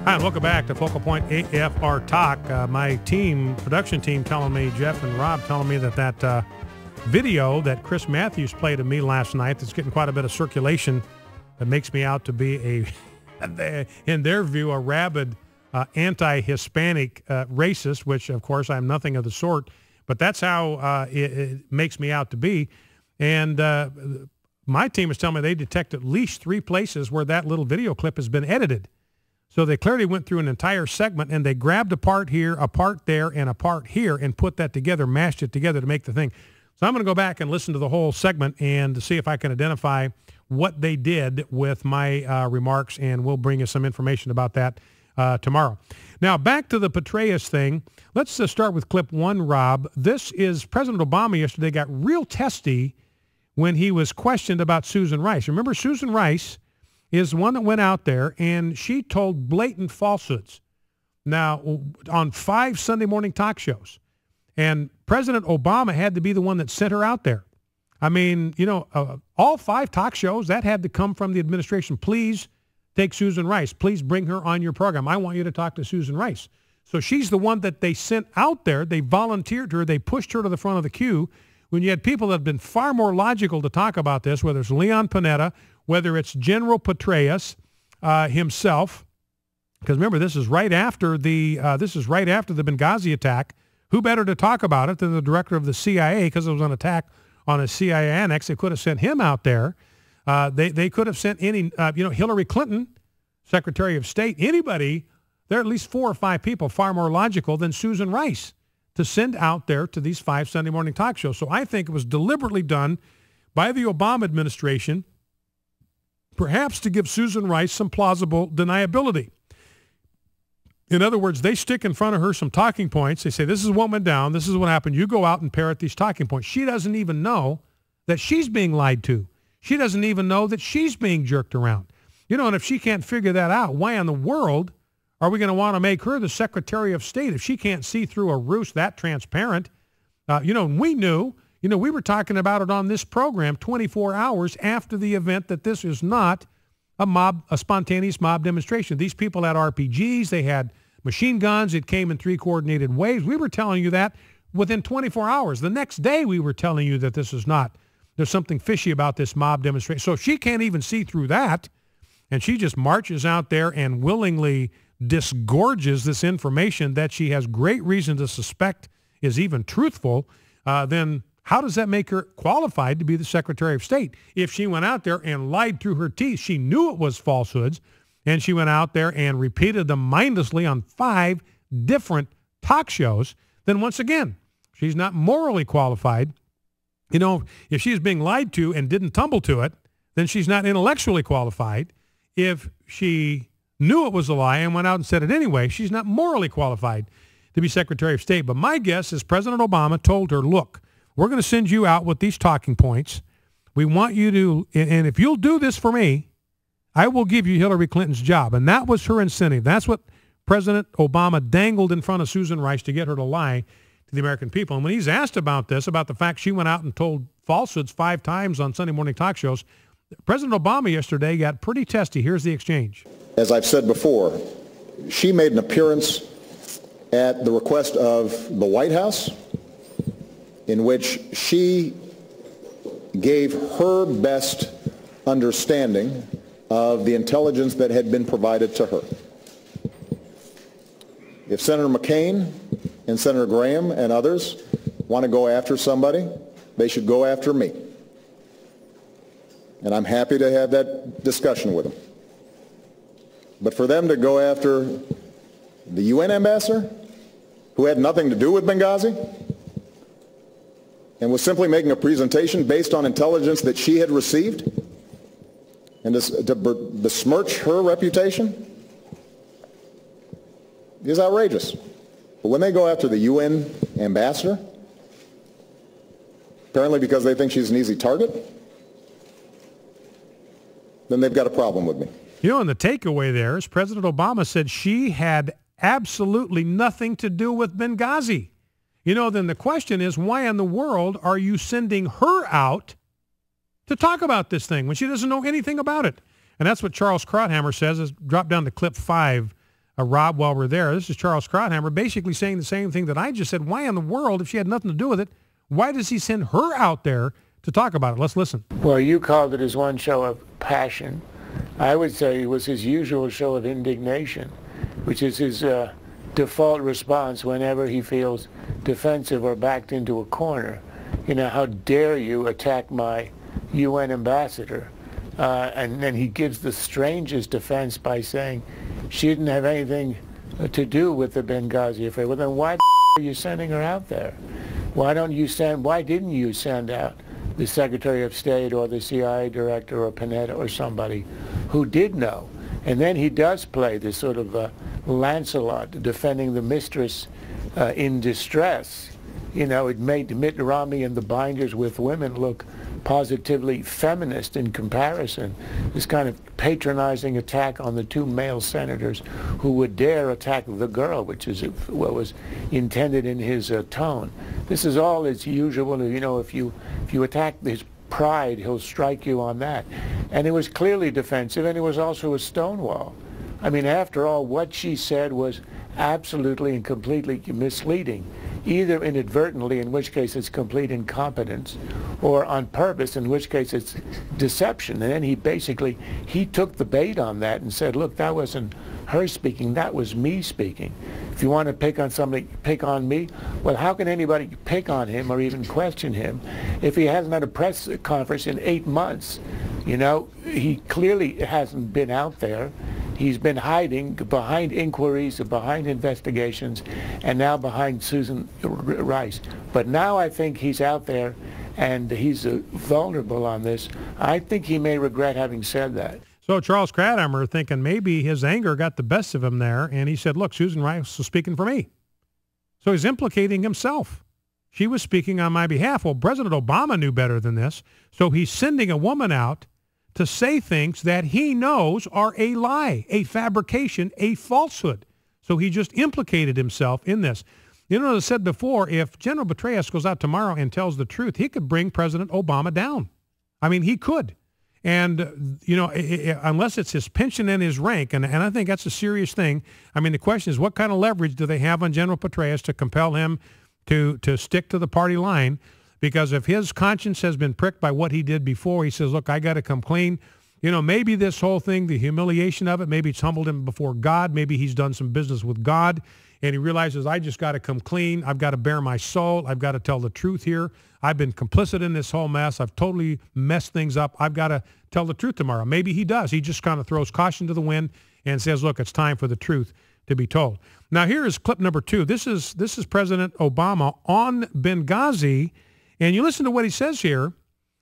Hi, and welcome back to Focal Point AFR Talk. My production team telling me, Jeff and Rob telling me that video that Chris Matthews played of me last night that's getting quite a bit of circulation that makes me out to be in their view, a rabid anti-Hispanic racist, which, of course, I'm nothing of the sort. But that's how it makes me out to be. And my team is telling me they detect at least 3 places where that little video clip has been edited. So they clearly went through an entire segment and they grabbed a part here, a part there, and a part here and put that together, mashed it together to make the thing. So I'm going to go back and listen to the whole segment and to see if I can identify what they did with my remarks, and we'll bring you some information about that tomorrow. Now, back to the Petraeus thing. Let's start with clip 1, Rob. This is President Obama yesterday got real testy when he was questioned about Susan Rice. Remember, Susan Rice is one that went out there and she told blatant falsehoods now on 5 Sunday morning talk shows. And President Obama had to be the one that sent her out there. I mean, all 5 talk shows, that had to come from the administration. Please take Susan Rice. Please bring her on your program. I want you to talk to Susan Rice. So she's the one that they sent out there. They volunteered her. They pushed her to the front of the queue when you had people that have been far more logical to talk about this, whether it's Leon Panetta, whether it's General Petraeus himself, because remember, this is right after the Benghazi attack. Who better to talk about it than the director of the CIA, because it was an attack on a CIA annex. They could have sent him out there. They could have sent any, Hillary Clinton, Secretary of State, anybody. There are at least 4 or 5 people far more logical than Susan Rice to send out there to these 5 Sunday morning talk shows. So I think it was deliberately done by the Obama administration, perhaps to give Susan Rice some plausible deniability. In other words, they stick in front of her some talking points. They say, this is what went down. This is what happened. You go out and parrot these talking points. She doesn't even know that she's being lied to. She doesn't even know that she's being jerked around. And if she can't figure that out, why in the world are we going to want to make her the Secretary of State if she can't see through a ruse that transparent? We knew. We were talking about it on this program 24 hours after the event that this is not a spontaneous mob demonstration. These people had RPGs. They had machine guns. It came in 3 coordinated waves. We were telling you that within 24 hours. The next day, we were telling you that there's something fishy about this mob demonstration. So if she can't even see through that, and she just marches out there and willingly disgorges this information that she has great reason to suspect is even truthful, then how does that make her qualified to be the Secretary of State? If she went out there and lied through her teeth, she knew it was falsehoods, and she went out there and repeated them mindlessly on 5 different talk shows, then once again, she's not morally qualified. If she's being lied to and didn't tumble to it, then she's not intellectually qualified. If she knew it was a lie and went out and said it anyway, she's not morally qualified to be Secretary of State. But my guess is President Obama told her, look, we're going to send you out with these talking points. We want you to, and if you'll do this for me, I will give you Hillary Clinton's job. And that was her incentive. That's what President Obama dangled in front of Susan Rice to get her to lie to the American people. And when he's asked about this, about the fact she went out and told falsehoods 5 times on Sunday morning talk shows, President Obama yesterday got pretty testy. Here's the exchange. As I've said before, she made an appearance at the request of the White House in which she gave her best understanding of the intelligence that had been provided to her. If Senator McCain and Senator Graham and others want to go after somebody, they should go after me. And I'm happy to have that discussion with them. But for them to go after the UN ambassador, who had nothing to do with Benghazi, and was simply making a presentation based on intelligence that she had received, and to besmirch her reputation is outrageous. But when they go after the UN ambassador, apparently because they think she's an easy target, then they've got a problem with me. And the takeaway there is President Obama said she had absolutely nothing to do with Benghazi. Then the question is, why in the world are you sending her out to talk about this thing when she doesn't know anything about it? And that's what Charles Krauthammer says. Is drop down to clip 5 Rob, while we're there. This is Charles Krauthammer basically saying the same thing that I just said. Why in the world, if she had nothing to do with it, why does he send her out there to talk about it? Let's listen. Well, you called it his one show of passion. I would say it was his usual show of indignation, which is his default response whenever he feels defensive or backed into a corner. You know, how dare you attack my UN ambassador? And then he gives the strangest defense by saying she didn't have anything to do with the Benghazi affair. Well, then why are you sending her out there? Why didn't you send out the Secretary of State or the CIA director or Panetta or somebody who did know? And then he does play this sort of Lancelot defending the mistress in distress. You know, it made Mitt Romney and the binders with women look positively feminist in comparison. This kind of patronizing attack on the two male senators who would dare attack the girl, which is what was intended in his tone. This is all as usual. You know, if you attack his pride, he'll strike you on that. And it was clearly defensive, and it was also a stonewall. I mean, after all, what she said was absolutely and completely misleading, either inadvertently, in which case it's complete incompetence, or on purpose, in which case it's deception. And then he took the bait on that and said, look, that wasn't her speaking, that was me speaking. If you want to pick on somebody, pick on me. Well, how can anybody pick on him or even question him if he hasn't had a press conference in 8 months? You know, he clearly hasn't been out there. He's been hiding behind inquiries, behind investigations, and now behind Susan Rice. But now I think he's out there, and he's vulnerable on this. I think he may regret having said that. So Charles Krauthammer thinking maybe his anger got the best of him there, and he said, look, Susan Rice was speaking for me. So he's implicating himself. She was speaking on my behalf. Well, President Obama knew better than this, so he's sending a woman out to say things that he knows are a lie, a fabrication, a falsehood. So he just implicated himself in this. You know, as I said before, if General Petraeus goes out tomorrow and tells the truth, he could bring President Obama down. I mean, he could. And, you know, unless it's his pension and his rank, and I think that's a serious thing. I mean, the question is, what kind of leverage do they have on General Petraeus to compel him to stick to the party line? Because if his conscience has been pricked by what he did before, he says, look, I got to come clean. You know, maybe this whole thing, the humiliation of it, maybe it's humbled him before God. Maybe he's done some business with God, and he realizes, I just got to come clean. I've got to bare my soul. I've got to tell the truth here. I've been complicit in this whole mess. I've totally messed things up. I've got to tell the truth tomorrow. Maybe he does. He just kind of throws caution to the wind and says, look, it's time for the truth to be told. Now, here is clip number 2. This is President Obama on Benghazi. And you listen to what he says here,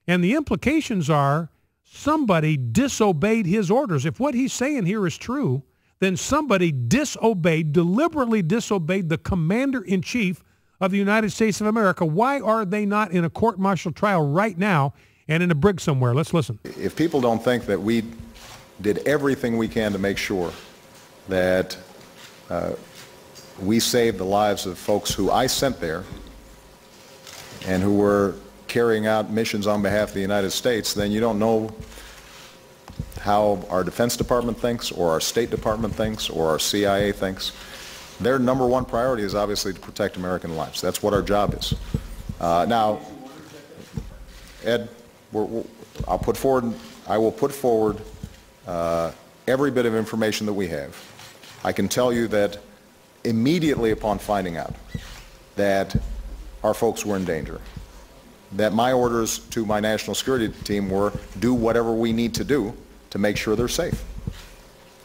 and the implications are somebody disobeyed his orders. If what he's saying here is true, then somebody deliberately disobeyed the commander-in-chief of the United States of America. Why are they not in a court-martial trial right now and in a brig somewhere? Let's listen. If people don't think that we did everything we can to make sure that we saved the lives of folks who I sent there and who were carrying out missions on behalf of the United States, then you don't know how our Defense Department thinks, or our State Department thinks, or our CIA thinks. Their number one priority is obviously to protect American lives. That's what our job is. Now, Ed, I will put forward every bit of information that we have. I can tell you that immediately upon finding out that our folks were in danger, that my orders to my national security team were do whatever we need to do to make sure they're safe.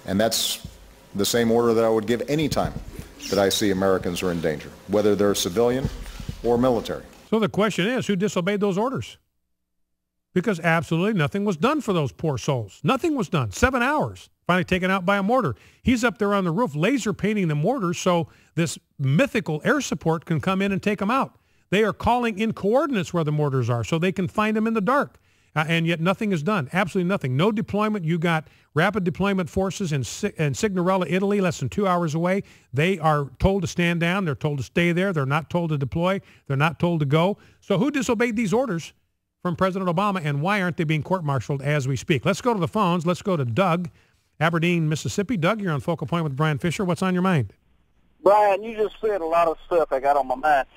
And that's the same order that I would give any time that I see Americans are in danger, whether they're civilian or military. So the question is, who disobeyed those orders? Because absolutely nothing was done for those poor souls. Nothing was done. 7 hours, finally taken out by a mortar. He's up there on the roof laser painting the mortars so this mythical air support can come in and take them out. They are calling in coordinates where the mortars are so they can find them in the dark. And yet nothing is done. Absolutely nothing. No deployment. You got rapid deployment forces in Signorella, Italy, less than 2 hours away. They are told to stand down. They're told to stay there. They're not told to deploy. They're not told to go. So who disobeyed these orders from President Obama, and why aren't they being court-martialed as we speak? Let's go to the phones. Let's go to Doug. Aberdeen, Mississippi. Doug, you're on Focal Point with Brian Fisher. What's on your mind? Brian, you just said a lot of stuff I got on my mind.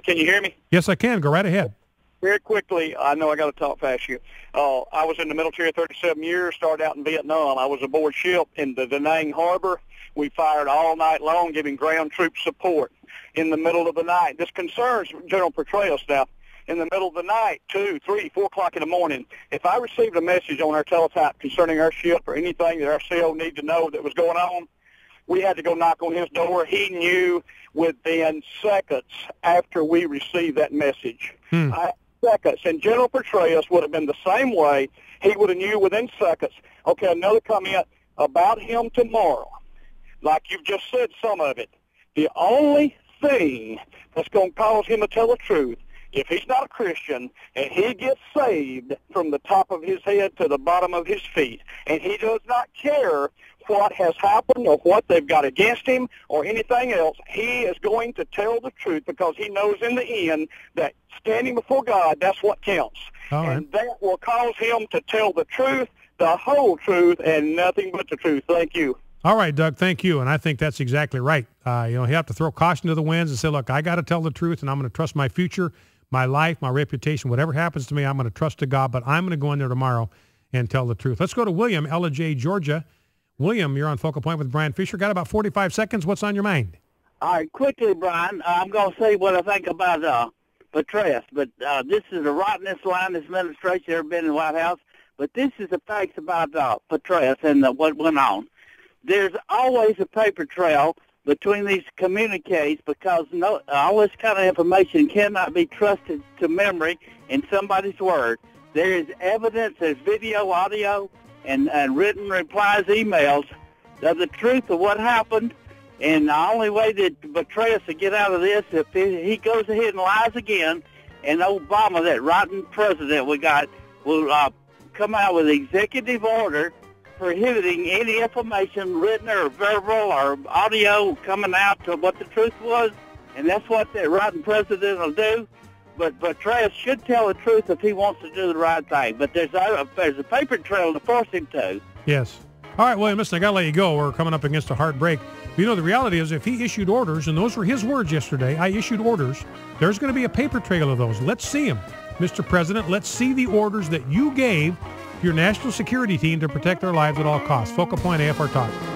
Can you hear me? Yes, I can. Go right ahead. Very quickly, I know I got to talk fast here. I was in the military 37 years, started out in Vietnam. I was aboard ship in the Da Nang Harbor. We fired all night long, giving ground troop support. In the middle of the night, this concerns General Petraeus now. In the middle of the night, 2, 3, 4 o'clock in the morning, if I received a message on our teletype concerning our ship or anything that our CO needed to know that was going on, we had to go knock on his door. He knew within seconds after we received that message. Seconds. And General Petraeus would have been the same way. He would have knew within seconds. Okay, another comment about him tomorrow. Like you've just said some of it. The only thing that's going to cause him to tell the truth, if he's not a Christian and he gets saved from the top of his head to the bottom of his feet, and he does not care what has happened or what they've got against him or anything else, he is going to tell the truth because he knows in the end that standing before God, that's what counts. And that will cause him to tell the truth, the whole truth, and nothing but the truth. Thank you. All right, Doug, thank you. And I think that's exactly right. You have to throw caution to the winds and say, look, I got to tell the truth, and I'm going to trust my future, my life, my reputation, whatever happens to me, I'm going to trust to God, but I'm going to go in there tomorrow and tell the truth. Let's go to William, Ellijay, Georgia. William, you're on Focal Point with Brian Fisher. Got about 45 seconds. What's on your mind? All right, quickly, Brian, I'm going to say what I think about Petraeus, but this is the rottenest line this administration ever been in the White House, but this is the facts about Petraeus and what went on. There's always a paper trail between these communiques because all this kind of information cannot be trusted to memory in somebody's word. There is evidence, there's video, audio, and written replies, emails of the truth of what happened. And the only way that Petraeus will get out of this, if he goes ahead and lies again, and Obama, that rotten president we got, will come out with an executive order prohibiting any information, written or verbal or audio, coming out to what the truth was. And that's what that rotten president will do. But Petraeus should tell the truth if he wants to do the right thing. But there's a paper trail to force him to. Yes. All right, William, listen, I got to let you go. We're coming up against a hard break. You know, the reality is if he issued orders, and those were his words yesterday, I issued orders, there's going to be a paper trail of those. Let's see them, Mr. President. Let's see the orders that you gave your national security team to protect our lives at all costs. Focal Point AFR Talk.